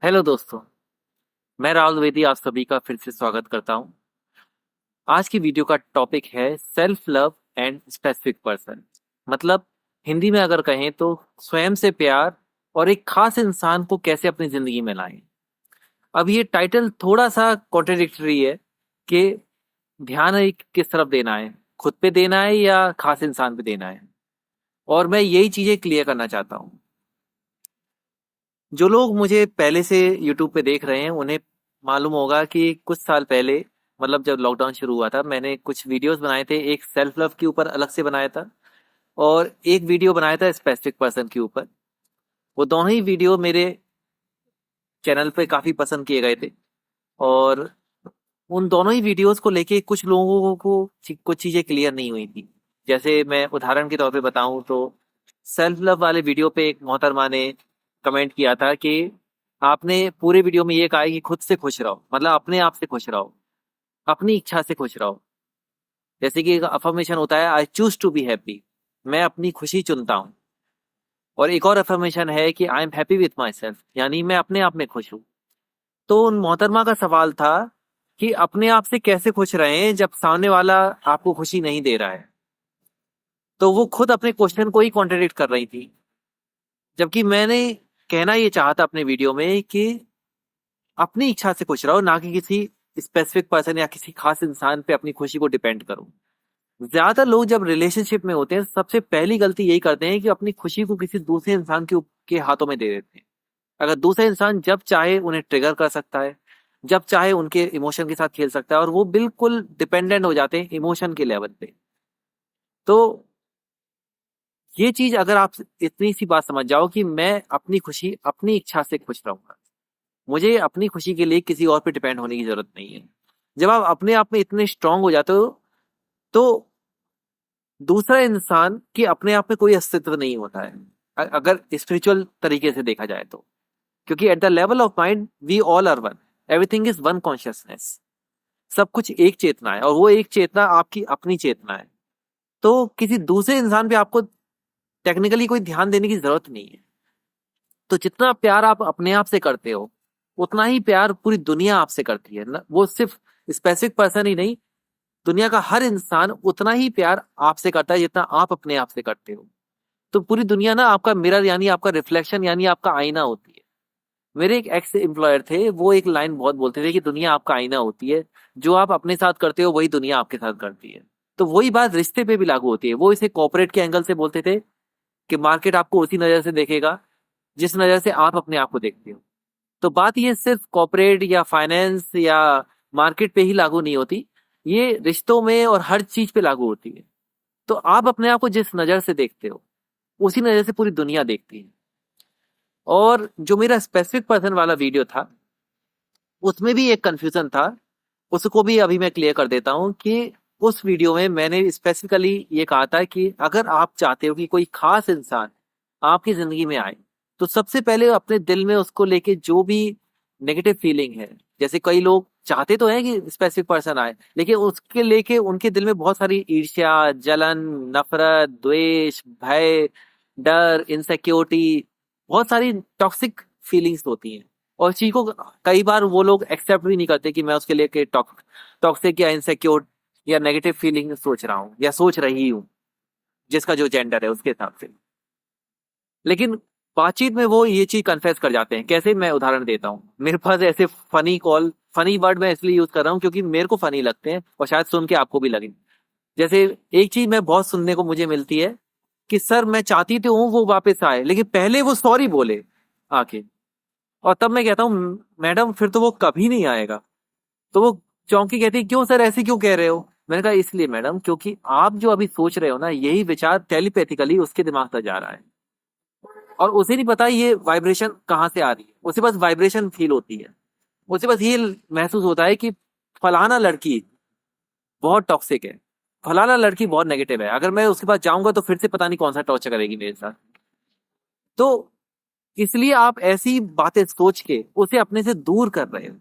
Hello दोस्तों। मैं राहुल द्विवेदी आप सभी का फिर से स्वागत करता हूं। आज की वीडियो का टॉपिक है self love and specific person. मतलब हिंदी में अगर कहें तो स्वयं से प्यार और एक खास इंसान को कैसे अपनी जिंदगी में लाएं। अब ये टाइटल थोड़ा सा कॉन्ट्रडिक्टरी है कि ध्यान एक किस तरफ देना है, खुद पे देना है या खास इंसान पे देना है। और मैं यही चीजें क्लियर करना चाहता हूँ। जो लोग मुझे पहले से यूट्यूब पे देख रहे हैं उन्हें मालूम होगा कि कुछ साल पहले, मतलब जब लॉकडाउन शुरू हुआ था, मैंने कुछ वीडियोस बनाए थे। एक सेल्फ लव के ऊपर अलग से बनाया था और एक वीडियो बनाया था स्पेसिफिक पर्सन के ऊपर। वो दोनों ही वीडियो मेरे चैनल पे काफी पसंद किए गए थे और उन दोनों ही वीडियोस को लेके कुछ लोगों को कुछ चीजें क्लियर नहीं हुई थी। जैसे मैं उदाहरण के तौर पे बताऊं तो सेल्फ लव वाले वीडियो पे एक मोहतरमा ने कमेंट किया था कि आपने पूरे वीडियो में ये कहा है कि खुद से खुश रहो, मतलब अपने आप से खुश रहो, अपनी इच्छा से खुश रहो। जैसे कि एक अफर्मेशन होता है, I choose to be happy, मैं अपनी खुशी चुनता हूँ। और एक और अफर्मेशन है कि I am happy with my self, यानी मैं अपने आप में खुश हूँ। तो उन मोहतरमा का सवाल था कि अपने आप से कैसे खुश रहें जब सामने वाला आपको खुशी नहीं दे रहा है। तो वो खुद अपने क्वेश्चन को ही कॉन्ट्रडिक्ट कर रही थी। जबकि मैंने कहना ये चाहा था अपने वीडियो में कि अपनी इच्छा से खुश रहो, ना कि किसी स्पेसिफिक पर्सन या किसी खास इंसान पे अपनी खुशी को डिपेंड करो। ज्यादातर लोग जब रिलेशनशिप में होते हैं सबसे पहली गलती यही करते हैं कि अपनी खुशी को किसी दूसरे इंसान के हाथों में दे देते हैं। अगर दूसरा इंसान जब चाहे उन्हें ट्रिगर कर सकता है, जब चाहे उनके इमोशन के साथ खेल सकता है और वो बिल्कुल डिपेंडेंट हो जाते हैं इमोशन के लेवल पे। तो ये चीज अगर आप इतनी सी बात समझ जाओ कि मैं अपनी खुशी अपनी इच्छा से खुश रहूंगा, मुझे अपनी खुशी के लिए किसी और पे डिपेंड होने की जरूरत नहीं है। जब आप अपने आप में इतने स्ट्रांग हो जाते हो तो दूसरा इंसान के अपने आप में कोई अस्तित्व नहीं होता है, अगर स्पिरिचुअल तरीके से देखा जाए तो। क्योंकि at the level of mind we all are one, everything is one consciousness. सब कुछ एक चेतना है और वो एक चेतना आपकी अपनी चेतना है। तो किसी दूसरे इंसान पे आपको टेक्निकली कोई ध्यान देने की जरूरत नहीं है। तो जितना प्यार आप अपने आप से करते हो उतना ही प्यार पूरी दुनिया आपसे करती है ना। वो सिर्फ स्पेसिफिक पर्सन ही नहीं, दुनिया का हर इंसान उतना ही प्यार आपसे करता है जितना आप अपने आप से करते हो। तो पूरी दुनिया ना आपका मिरर यानी आपका रिफ्लेक्शन यानी आपका आईना होती है। मेरे एक एक्स एम्प्लॉयर थे, वो एक लाइन बहुत बोलते थे कि दुनिया आपका आईना होती है, जो आप अपने साथ करते हो वही दुनिया आपके साथ करती है। तो वही बात रिश्ते पे भी लागू होती है। वो इसे कॉर्पोरेट के एंगल से बोलते थे कि मार्केट आपको उसी नजर से देखेगा जिस नजर से आप अपने आप को देखते हो। तो बात ये सिर्फ कॉर्पोरेट या फाइनेंस या मार्केट पे ही लागू नहीं होती, ये रिश्तों में और हर चीज पे लागू होती है। तो आप अपने आप को जिस नजर से देखते हो उसी नजर से पूरी दुनिया देखती है। और जो मेरा स्पेसिफिक पर्सन वाला वीडियो था उसमें भी एक कंफ्यूजन था, उसको भी अभी मैं क्लियर कर देता हूँ कि उस वीडियो में मैंने स्पेसिफिकली ये कहा था कि अगर आप चाहते हो कि कोई खास इंसान आपकी जिंदगी में आए तो सबसे पहले अपने दिल में उसको लेके जो भी नेगेटिव फीलिंग है, जैसे कई लोग चाहते तो हैं कि स्पेसिफिक पर्सन आए लेकिन उसके लेके उनके दिल में बहुत सारी ईर्ष्या, जलन, नफरत, द्वेष, भय, डर, इनसिक्योरिटी, बहुत सारी टॉक्सिक फीलिंग्स होती हैं। और इस चीज को कई बार वो लोग एक्सेप्ट भी नहीं करते कि मैं उसके लिए टॉक्सिक या इनसिक्योर या नेगेटिव फीलिंग सोच रहा हूँ या सोच रही हूँ, जिसका जो जेंडर है उसके हिसाब से। लेकिन बातचीत में वो ये चीज कन्फेस कर जाते हैं। कैसे, मैं उदाहरण देता हूँ। मेरे पास ऐसे फनी वर्ड मैं इसलिए यूज कर रहा हूँ क्योंकि मेरे को फनी लगते हैं और शायद सुन के आपको भी लगे। जैसे एक चीज मैं बहुत सुनने को मुझे मिलती है कि सर मैं चाहती तो हूँ वो वापस आए लेकिन पहले वो सॉरी बोले आके। और तब मैं कहता हूँ मैडम फिर तो वो कभी नहीं आएगा। तो वो चौंकी कहती है क्यों सर, ऐसे क्यों कह रहे हो। मैंने कहा इसलिए मैडम क्योंकि आप जो अभी सोच रहे हो ना यही विचार टेलीपैथिकली उसके दिमाग तक जा रहा है और उसे नहीं पता ये वाइब्रेशन कहाँ से आ रही है। उसे बस वाइब्रेशन फील होती है, उसे बस ये महसूस होता है कि फलाना लड़की बहुत टॉक्सिक है, फलाना लड़की बहुत नेगेटिव है, अगर मैं उसके पास जाऊंगा तो फिर से पता नहीं कौन सा टॉर्चर करेगी मेरे साथ। तो इसलिए आप ऐसी बातें सोच के उसे अपने से दूर कर रहे हो,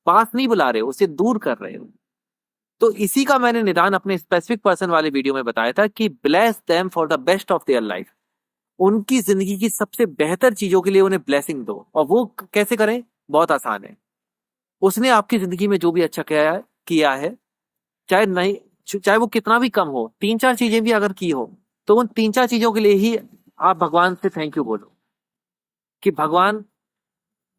पास नहीं बुला रहे हो, उसे दूर कर रहे हो। तो इसी का मैंने निदान अपने स्पेसिफिक पर्सन वाले वीडियो में बताया था कि bless them for the best of their life. उनकी जिंदगी की सबसे बेहतर चीजों के लिए उन्हें ब्लेसिंग दो। और वो कैसे करें, बहुत आसान है। उसने आपकी जिंदगी में जो भी अच्छा किया है, चाहे नहीं, चाहे वो कितना भी कम हो, 3-4 चीजें भी अगर की हो, तो उन 3-4 चीजों के लिए ही आप भगवान से थैंक यू बोलो कि भगवान,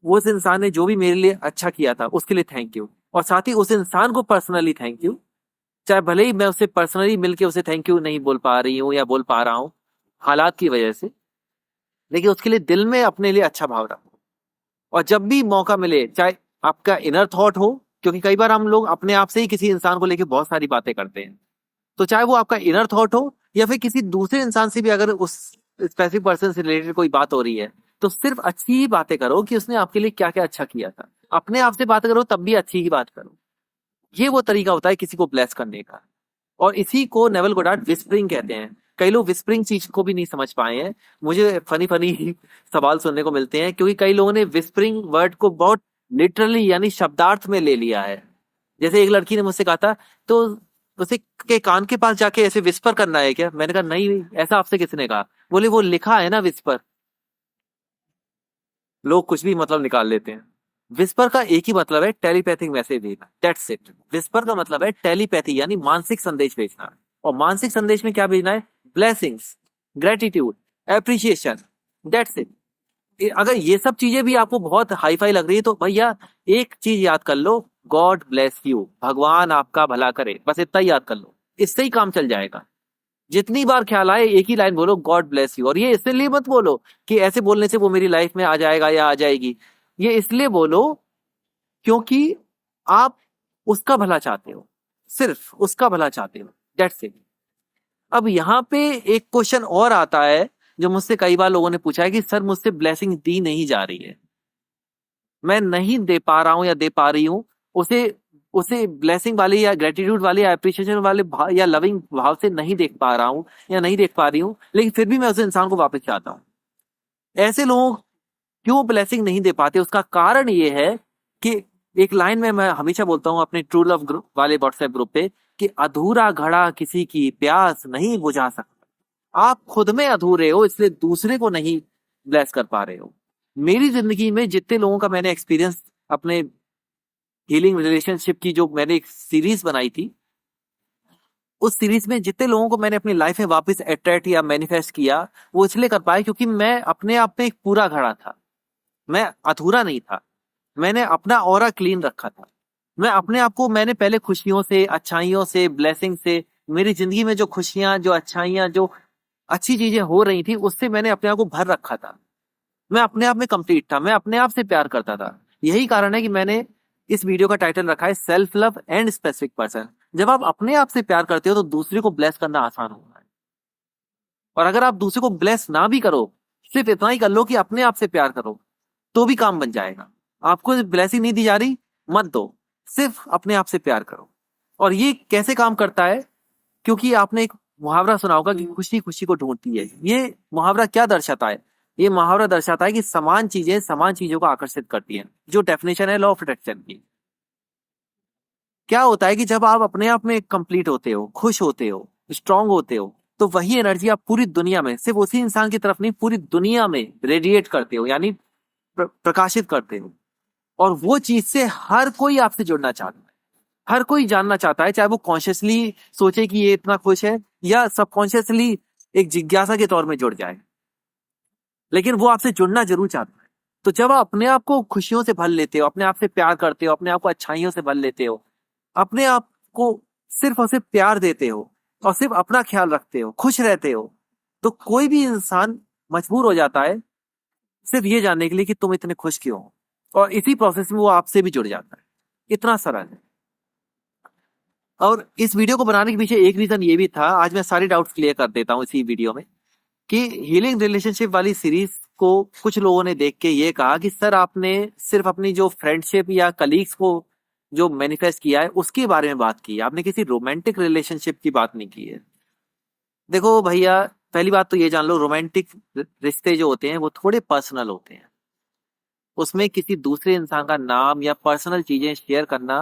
वो उस इंसान ने जो भी मेरे लिए अच्छा किया था उसके लिए थैंक यू। और साथ ही उस इंसान को पर्सनली थैंक यू, चाहे भले ही मैं उससे पर्सनली मिलके उसे थैंक यू नहीं बोल पा रही हूँ या बोल पा रहा हूँ हालात की वजह से, लेकिन उसके लिए दिल में अपने लिए अच्छा भाव रखो। और जब भी मौका मिले, चाहे आपका इनर थॉट हो, क्योंकि कई बार हम लोग अपने आप से ही किसी इंसान को लेके बहुत सारी बातें करते हैं, तो चाहे वो आपका इनर थॉट हो या फिर किसी दूसरे इंसान से भी अगर उस स्पेसिफिक पर्सन से रिलेटेड कोई बात हो रही है, तो सिर्फ अच्छी ही बातें करो कि उसने आपके लिए क्या क्या अच्छा किया था। अपने आप से बात करो तब भी अच्छी ही बात करो। ये वो तरीका होता है किसी को ब्लेस करने का। और इसी को नेवल गोडार्ड विस्परिंग कहते हैं। कई लोग विस्परिंग चीज को भी नहीं समझ पाए हैं। मुझे फनी फनी सवाल सुनने को मिलते हैं, क्योंकि कई लोगों ने विस्परिंग वर्ड को बहुत लिटरली यानी शब्दार्थ में ले लिया है। जैसे एक लड़की ने मुझसे कहा था, तो उसे के कान के पास जाके ऐसे विस्पर करना है क्या? मैंने कहा नहीं, ऐसा आपसे किसने कहा? बोले वो लिखा है ना विस्पर। लोग कुछ भी मतलब निकाल लेते हैं। विस्पर का एक ही मतलब है, टेलीपैथिक मैसेज भेजना, दैट्स इट। विस्पर का मतलब है टेलीपैथी यानी मानसिक संदेश भेजना। और मानसिक संदेश में क्या भेजना है? Blessings, gratitude, appreciation, that's it. अगर ये सब चीजें भी आपको बहुत हाई फाई लग रही है तो भैया एक चीज याद कर लो, गॉड ब्लेस यू, भगवान आपका भला करे, बस इतना ही याद कर लो, इससे ही काम चल जाएगा। जितनी बार ख्याल आए एक ही लाइन बोलो, गॉड ब्लेस यू। और ये इसलिए मत बोलो कि ऐसे बोलने से वो मेरी लाइफ में आ जाएगा या आ जाएगी। ये इसलिए बोलो क्योंकि आप उसका भला चाहते हो, सिर्फ उसका भला चाहते हो, दैट्स इट। अब यहाँ पे एक क्वेश्चन और आता है जो मुझसे कई बार लोगों ने पूछा है कि सर मुझसे ब्लेसिंग दी नहीं जा रही है, मैं नहीं दे पा रहा हूं या दे पा रही हूं उसे, उसे ब्लेसिंग वाले या ग्रेटिट्यूड वाले या अप्रिशिएशन वाले या लविंग भाव से नहीं देख पा रहा हूं या नहीं देख पा रही हूं, लेकिन फिर भी मैं उस इंसान को वापस चाहता हूं। ऐसे लोग क्यों ब्लेसिंग नहीं दे पाते? उसका कारण ये है कि एक लाइन में मैं हमेशा बोलता हूं अपने ट्रू लव ग्रुप वाले व्हाट्सएप ग्रुप पे कि अधूरा घड़ा किसी की प्यास नहीं बुझा सकता। आप खुद में अधूरे हो, इसलिए दूसरे को नहीं ब्लेस कर पा रहे हो। मेरी जिंदगी में जितने लोगों का मैंने एक्सपीरियंस, अपने हीलिंग रिलेशनशिप की जो मैंने एक सीरीज बनाई थी, उस सीरीज में जितने लोगों को मैंने अपनी लाइफ में वापस अट्रैक्ट या मैनिफेस्ट किया, वो इसलिए कर पाए क्योंकि मैं अपने आप में एक पूरा घड़ा था, मैं अधूरा नहीं था। मैंने अपना ऑरा क्लीन रखा था। मैं अपने आप को, मैंने पहले खुशियों से, अच्छाइयों से, ब्लेसिंग से, मेरी जिंदगी में जो खुशियां, जो अच्छाइयां, जो अच्छी चीजें हो रही थी, उससे मैंने अपने आप को भर रखा था। मैं अपने आप में कंप्लीट था, मैं अपने आप से प्यार करता था। यही कारण है कि मैंने इस वीडियो का टाइटल रखा है self love and specific person. जब आप अपने आप से प्यार करते हो तो दूसरे को ब्लेस करना आसान होता है। और अगर आप दूसरे को ब्लेस ना भी करो, सिर्फ इतना ही कर लो कि अपने आप से प्यार करो, तो भी काम बन जाएगा। आपको ब्लेसिंग नहीं दी जा रही, मत दो, सिर्फ अपने आप से प्यार करो। और ये कैसे काम करता है? क्योंकि आपने एक मुहावरा सुना होगा कि खुशी खुशी को ढूंढती है। ये मुहावरा क्या दर्शाता है? ये मुहावरा दर्शाता है कि समान चीजें समान चीजों को आकर्षित करती हैं, जो डेफिनेशन है लॉ ऑफ अट्रैक्शन की। क्या होता है कि जब आप अपने आप में कंप्लीट होते हो, खुश होते हो, स्ट्रांग होते हो, तो वही एनर्जी आप पूरी दुनिया में, सिर्फ उसी इंसान की तरफ नहीं, पूरी दुनिया में रेडिएट करते हो, यानी प्रकाशित करते हो। और वो चीज से हर कोई आपसे जुड़ना चाहता है, हर कोई जानना चाहता है, चाहे वो कॉन्शियसली सोचे कि ये इतना खुश है या सबकॉन्शियसली एक जिज्ञासा के तौर में जुड़ जाए, लेकिन वो आपसे जुड़ना जरूर चाहता है। तो जब आप अपने आप को खुशियों से भर लेते हो, अपने आप से प्यार करते हो, अपने आप को अच्छाइयों से भर लेते हो, अपने आप को सिर्फ और सिर्फ प्यार देते हो और सिर्फ अपना ख्याल रखते हो, खुश रहते हो, तो कोई भी इंसान मजबूर हो जाता है सिर्फ ये जानने के लिए कि तुम इतने खुश क्यों हो। और इसी प्रोसेस में वो आपसे भी जुड़ जाता है। इतना सरल है। और इस वीडियो को बनाने के पीछे एक रीजन ये भी था, आज मैं सारे डाउट्स क्लियर कर देता हूँ इसी वीडियो में, कि हीलिंग रिलेशनशिप वाली सीरीज को कुछ लोगों ने देख के ये कहा कि सर आपने सिर्फ अपनी जो फ्रेंडशिप या कलीग्स को जो मैनिफेस्ट किया है उसके बारे में बात की है, आपने किसी रोमांटिक रिलेशनशिप की बात नहीं की है। देखो भैया, पहली बात तो ये जान लो, रोमांटिक रिश्ते जो होते हैं वो थोड़े पर्सनल होते हैं। उसमें किसी दूसरे इंसान का नाम या पर्सनल चीजें शेयर करना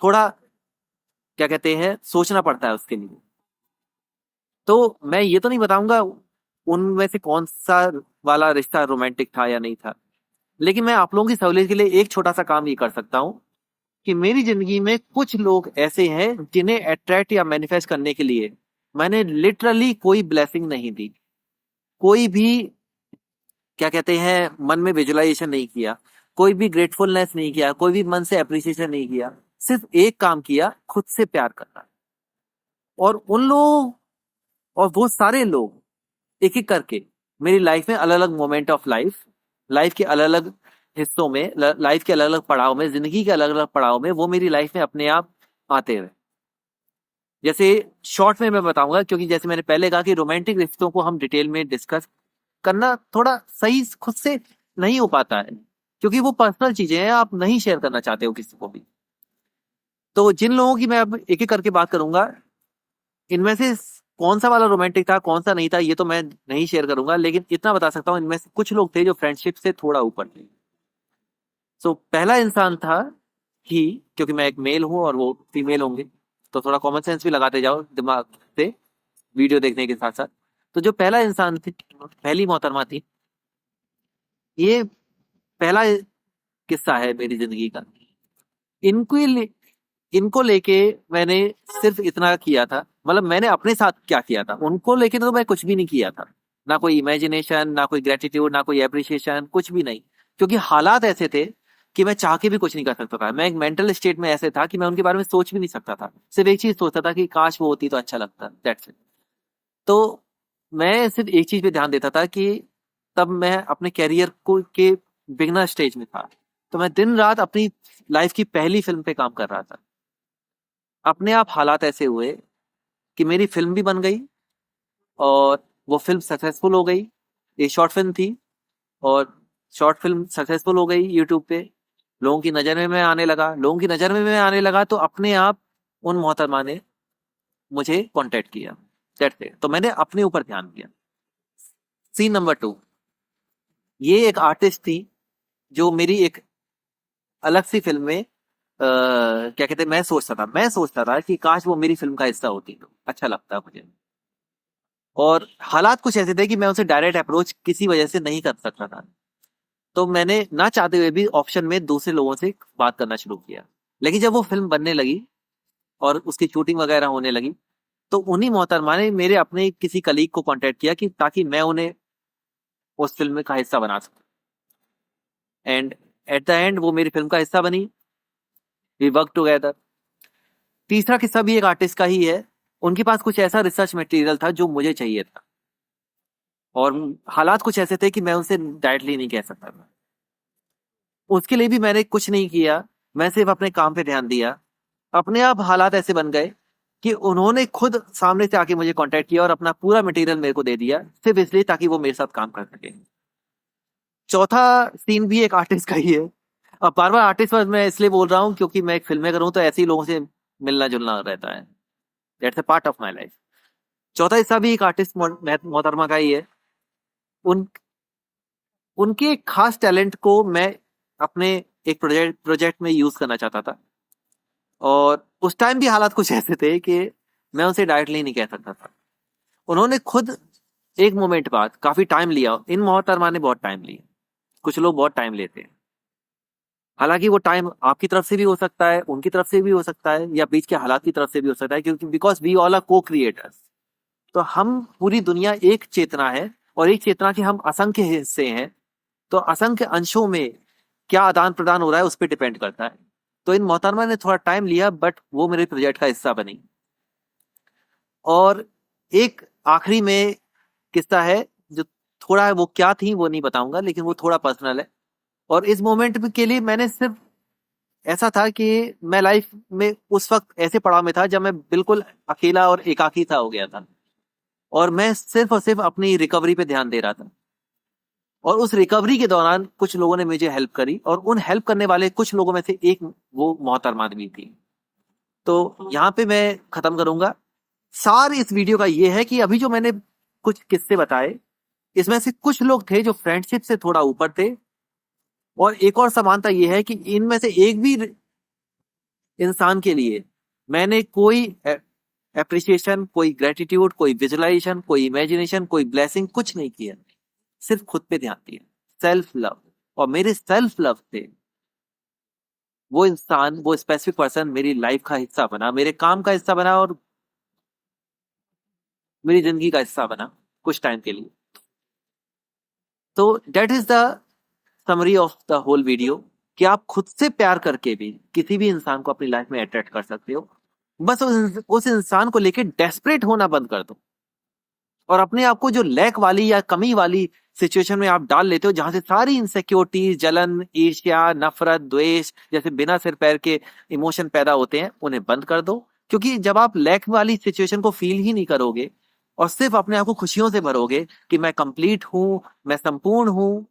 थोड़ा, क्या कहते हैं, सोचना पड़ता है उसके लिए। तो मैं ये तो नहीं बताऊंगा उनमें से कौन सा वाला रिश्ता रोमांटिक था या नहीं था, लेकिन मैं आप लोगों की सहूलियत के लिए एक छोटा सा काम ये कर सकता हूँ कि मेरी जिंदगी में कुछ लोग ऐसे हैं जिन्हें अट्रैक्ट या मैनिफेस्ट करने के लिए मैंने लिटरली कोई ब्लेसिंग नहीं दी, कोई भी क्या कहते हैं मन में विजुअलाइजेशन नहीं किया, कोई भी ग्रेटफुलनेस नहीं किया, कोई भी मन से अप्रिसिएशन नहीं किया, सिर्फ एक काम किया, खुद से प्यार करना। और उन लोग और वो सारे लोग एक एक करके मेरी लाइफ में अलग अलग मोमेंट ऑफ लाइफ, लाइफ के अलग अलग हिस्सों में, लाइफ के अलग अलग पड़ाव में, जिंदगी के अलग अलग पड़ाव में वो मेरी लाइफ में अपने आप आते हुए। जैसे शॉर्ट में मैं बताऊंगा, क्योंकि जैसे मैंने पहले कहा कि रोमांटिक रिश्तों को हम डिटेल में डिस्कस करना थोड़ा सही खुद से नहीं हो पाता है, क्योंकि वो पर्सनल चीजें हैं, आप नहीं शेयर करना चाहते हो किसी को भी। तो जिन लोगों की मैं अब एक एक करके बात करूंगा, इनमें से कौन सा वाला रोमांटिक था कौन सा नहीं था ये तो मैं नहीं शेयर करूंगा, लेकिन इतना बता सकता हूँ इनमें से कुछ लोग थे जो फ्रेंडशिप से थोड़ा ऊपर थे। सो पहला इंसान था ही, क्योंकि मैं एक मेल हूं और वो फीमेल होंगे, तो थोड़ा कॉमन सेंस भी लगाते जाओ दिमाग से वीडियो देखने के साथ साथ। तो जो पहला इंसान थी, पहली मोहतरमा थी, ये पहला किस्सा है मेरी जिंदगी का। इनको इनको लेके मैंने सिर्फ इतना किया था, मतलब मैंने अपने साथ क्या किया था, उनको लेके तो मैं कुछ भी नहीं किया था। ना कोई इमेजिनेशन, ना कोई ग्रेटिट्यूड, ना कोई एप्रिसिएशन, कुछ भी नहीं। क्योंकि हालात ऐसे थे कि मैं चाह के भी कुछ नहीं कर सकता था। मैं एक मेंटल स्टेट में ऐसे था कि मैं उनके बारे में सोच भी नहीं सकता था। सिर्फ एक चीज सोचता था कि काश वो होती तो अच्छा लगता, दैट्स इट। तो मैं सिर्फ एक चीज पे ध्यान देता था कि तब मैं अपने कैरियर को के बिगनर स्टेज में था। तो मैं दिन रात अपनी लाइफ की पहली फिल्म पे काम कर रहा था। अपने आप हालात ऐसे हुए कि मेरी फिल्म भी बन गई, और वो फिल्म सक्सेसफुल हो गई। ये शॉर्ट फिल्म थी, और शॉर्ट फिल्म सक्सेसफुल हो गई यूट्यूब पे। लोगों की नजर में मैं आने लगा, लोगों की नजर में मैं आने लगा, तो अपने आप उन मोहतरमा ने मुझे कांटेक्ट किया। That's it. तो मैंने अपने ऊपर ध्यान दिया। सीन नंबर 2, ये एक आर्टिस्ट थी जो मेरी एक अलग सी फिल्म में क्या कहते हैं, मैं सोचता था कि काश वो मेरी फिल्म का हिस्सा होती तो अच्छा लगता मुझे। और हालात कुछ ऐसे थे कि मैं उनसे डायरेक्ट अप्रोच किसी वजह से नहीं कर सकता था। तो मैंने ना चाहते हुए भी ऑप्शन में दूसरे लोगों से बात करना शुरू किया। लेकिन जब वो फिल्म बनने लगी और उसकी शूटिंग वगैरह होने लगी, तो उन्हीं मोहतरमा ने मेरे अपने किसी कलीग को कांटेक्ट किया कि ताकि मैं उन्हें उस फिल्म का हिस्सा बना सकूं। एंड एट द एंड वो मेरी फिल्म का हिस्सा बनी। We work together. तीसरा किस्सा भी एक आर्टिस्ट का ही है। उनके पास कुछ ऐसा रिसर्च मटेरियल था जो मुझे चाहिए था, और हालात कुछ ऐसे थे कि मैं उनसे डायरेक्टली नहीं कह सकता था। उसके लिए भी मैंने कुछ नहीं किया, मैं सिर्फ अपने काम पे ध्यान दिया। अपने आप हालात ऐसे बन गए कि उन्होंने खुद सामने से आके मुझे कांटेक्ट किया और अपना पूरा मटेरियल मेरे को दे दिया, सिर्फ इसलिए ताकि वो मेरे साथ काम कर सके। चौथा सीन भी एक आर्टिस्ट का ही है। अब बार बार आर्टिस्ट पर मैं इसलिए बोल रहा हूँ क्योंकि मैं एक फिल्म मेकर हूं, तो ऐसे ही लोगों से मिलना जुलना रहता है। That's a part of my life. चौथा हिस्सा भी एक आर्टिस्ट मोहतरमा का ही है। उन उनके खास टैलेंट को मैं अपने एक प्रोजेक्ट में यूज करना चाहता था, और उस टाइम भी हालात कुछ ऐसे थे कि मैं उनसे डायरेक्टली नहीं कह सकता था। उन्होंने खुद एक मोमेंट बाद काफी टाइम लिया। इन मोहतरमा ने बहुत टाइम लिया। कुछ लोग बहुत टाइम लेते हैं। हालांकि वो टाइम आपकी तरफ से भी हो सकता है, उनकी तरफ से भी हो सकता है, या बीच के हालात की तरफ से भी हो सकता है, क्योंकि बिकॉज वी ऑल आर को क्रिएटर्स। तो हम पूरी दुनिया एक चेतना है, और एक चेतना के हम असंख्य हिस्से हैं। तो असंख्य अंशों में क्या आदान प्रदान हो रहा है उस पर डिपेंड करता है। तो इन मोहतरमा ने थोड़ा टाइम लिया, बट वो मेरे प्रोजेक्ट का हिस्सा बनी। और एक आखिरी में किस्सा है जो थोड़ा है, वो क्या थी वो नहीं बताऊंगा, लेकिन वो थोड़ा पर्सनल है। और इस मोमेंट के लिए मैंने सिर्फ ऐसा था कि मैं लाइफ में उस वक्त ऐसे पड़ाव में था जब मैं बिल्कुल अकेला और एकाकी सा हो गया था, और मैं सिर्फ और सिर्फ अपनी रिकवरी पे ध्यान दे रहा था। और उस रिकवरी के दौरान कुछ लोगों ने मुझे हेल्प करी, और उन हेल्प करने वाले कुछ लोगों में से एक वो मोहतरमा भी थी। तो यहाँ पे मैं खत्म करूंगा। सार इस वीडियो का ये है कि अभी जो मैंने कुछ किस्से बताए, इसमें से कुछ लोग थे जो फ्रेंडशिप से थोड़ा ऊपर थे, और एक और समानता ये है कि इनमें से एक भी इंसान के लिए मैंने कोई एप्रिसिएशन, कोई ग्रेटिट्यूड, कोई विजुअलाइजेशन, कोई इमेजिनेशन, कोई ब्लेसिंग कुछ नहीं किया। सिर्फ खुद पे ध्यान दिया। Self love. और मेरे सेल्फ लव से वो इंसान, वो स्पेसिफिक पर्सन मेरी लाइफ का हिस्सा बना, मेरे काम का हिस्सा बना और मेरी जिंदगी का हिस्सा बना कुछ टाइम के लिए। तो that is the summary of the whole video, कि आप खुद से प्यार करके भी किसी भी इंसान को अपनी लाइफ में अट्रैक्ट कर सकते हो। बस उस इंसान को लेके डेस्परेट होना बंद कर दो, और अपने आप को जो लैक वाली या कमी वाली सिचुएशन में आप डाल लेते हो, जहां से सारी इनसिक्योरिटी, जलन, ईर्ष्या, नफरत, द्वेष जैसे बिना सिर पैर के इमोशन पैदा होते हैं, उन्हें बंद कर दो। क्योंकि जब आप लैक वाली सिचुएशन को फील ही नहीं करोगे और सिर्फ अपने आप को खुशियों से भरोगे कि मैं कंप्लीट हूं, मैं संपूर्ण हूं,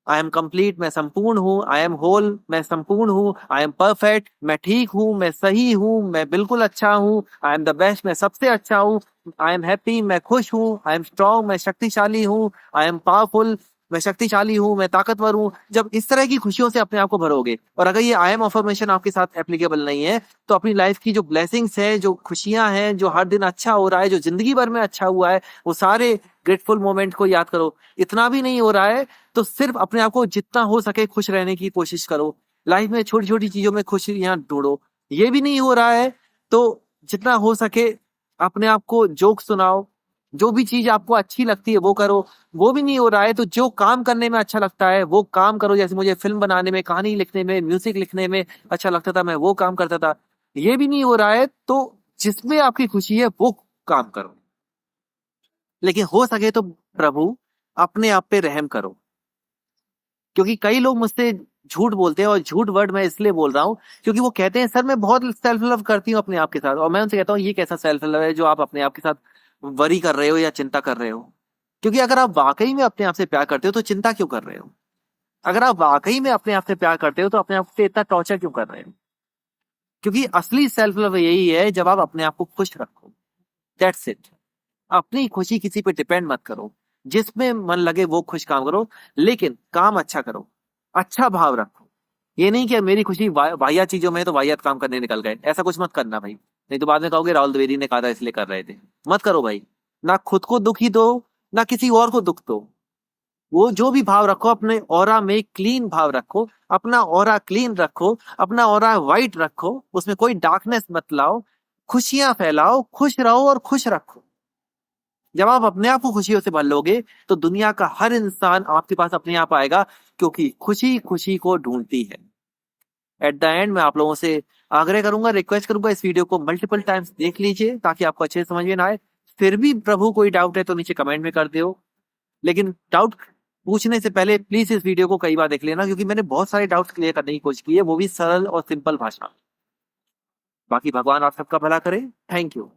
आई एम कंप्लीट, मैं संपूर्ण हूँ, आई एम होल, मैं संपूर्ण हूँ, आई एम परफेक्ट, मैं ठीक हूँ, मैं सही हूँ, मैं बिल्कुल अच्छा हूँ, आई एम द बेस्ट, मैं सबसे अच्छा हूँ, आई एम हैप्पी, मैं खुश हूँ, आई एम स्ट्रांग, मैं शक्तिशाली हूँ, आई एम पावरफुल, मैं शक्तिशाली हूँ, मैं ताकतवर हूँ। जब इस तरह की खुशियों से अपने आप को भरोगे, और अगर ये आई एम अफर्मेशन आपके साथ एप्लीकेबल नहीं है, तो अपनी लाइफ की जो ब्लेसिंग्स है, जो खुशियां हैं, जो हर दिन अच्छा हो रहा है, जो जिंदगी भर में अच्छा हुआ है, वो सारे ग्रेटफुल मोमेंट को याद करो। इतना भी नहीं हो रहा है तो सिर्फ अपने आप को जितना हो सके खुश रहने की कोशिश करो। लाइफ में छोटी छोटी चीजों में खुशियां ढूंढो। ये भी नहीं हो रहा है तो जितना हो सके अपने आप को जोक सुनाओ, जो भी चीज आपको अच्छी लगती है वो करो। वो भी नहीं हो रहा है तो जो काम करने में अच्छा लगता है वो काम करो। जैसे मुझे फिल्म बनाने में, कहानी लिखने में, म्यूजिक लिखने में अच्छा लगता था, मैं वो काम करता था। ये भी नहीं हो रहा है तो जिसमें आपकी खुशी है वो काम करो। लेकिन हो सके तो प्रभु अपने आप पे रहम करो। क्योंकि कई लोग मुझसे झूठ बोलते हैं, और झूठ वर्ड मैं इसलिए बोल रहा हूं क्योंकि वो कहते हैं सर मैं बहुत सेल्फ लव करती हूँ अपने आप के साथ। और मैं उनसे कहता हूँ ये कैसा सेल्फ लव है जो आप अपने आप के साथ वरी कर रहे हो या चिंता कर रहे हो? क्योंकि अगर आप वाकई में अपने आप से प्यार करते हो तो चिंता क्यों कर रहे हो? अगर आप वाकई में अपने आप से प्यार करते हो तो अपने आप से इतना टॉर्चर क्यों कर रहे हो? क्योंकि असली सेल्फ लव यही है जब आप अपने आप को खुश रखो। That's it. अपनी खुशी किसी पे डिपेंड मत करो। जिसमें मन लगे वो खुश काम करो, लेकिन काम अच्छा करो, अच्छा भाव रखो। ये नहीं कि मेरी खुशी वाहियात चीजों में है तो वाहियात काम करने निकल गए। ऐसा कुछ मत करना भाई, नहीं तो बाद में कहोगे राहुल द्विवेदी ने कहा था इसलिए कर रहे थे। मत करो भाई। ना खुद को दुख ही दो, ना किसी और को दुख दो। वो जो भी भाव रखो अपने ऑरा में क्लीन भाव रखो। अपना ऑरा क्लीन रखो, अपना ऑरा वाइट रखो, उसमें कोई डार्कनेस मत लाओ। खुशियां फैलाओ, खुश रहो और खुश रखो। जब आप अपने आप को खुशियों से भर लोगे तो दुनिया का हर इंसान आपके पास अपने आप आएगा, क्योंकि खुशी खुशी को ढूंढती है। एट द एंड मैं आप लोगों से आग्रह करूंगा, रिक्वेस्ट करूंगा, इस वीडियो को मल्टीपल टाइम्स देख लीजिए ताकि आपको अच्छे से समझ में ना आए। फिर भी प्रभु कोई डाउट है तो नीचे कमेंट में कर दो। लेकिन डाउट पूछने से पहले प्लीज इस वीडियो को कई बार देख लेना, क्योंकि मैंने बहुत सारे डाउट्स क्लियर करने की कोशिश की है, वो भी सरल और सिंपल भाषा। बाकी भगवान आप सबका भला करे। Thank you.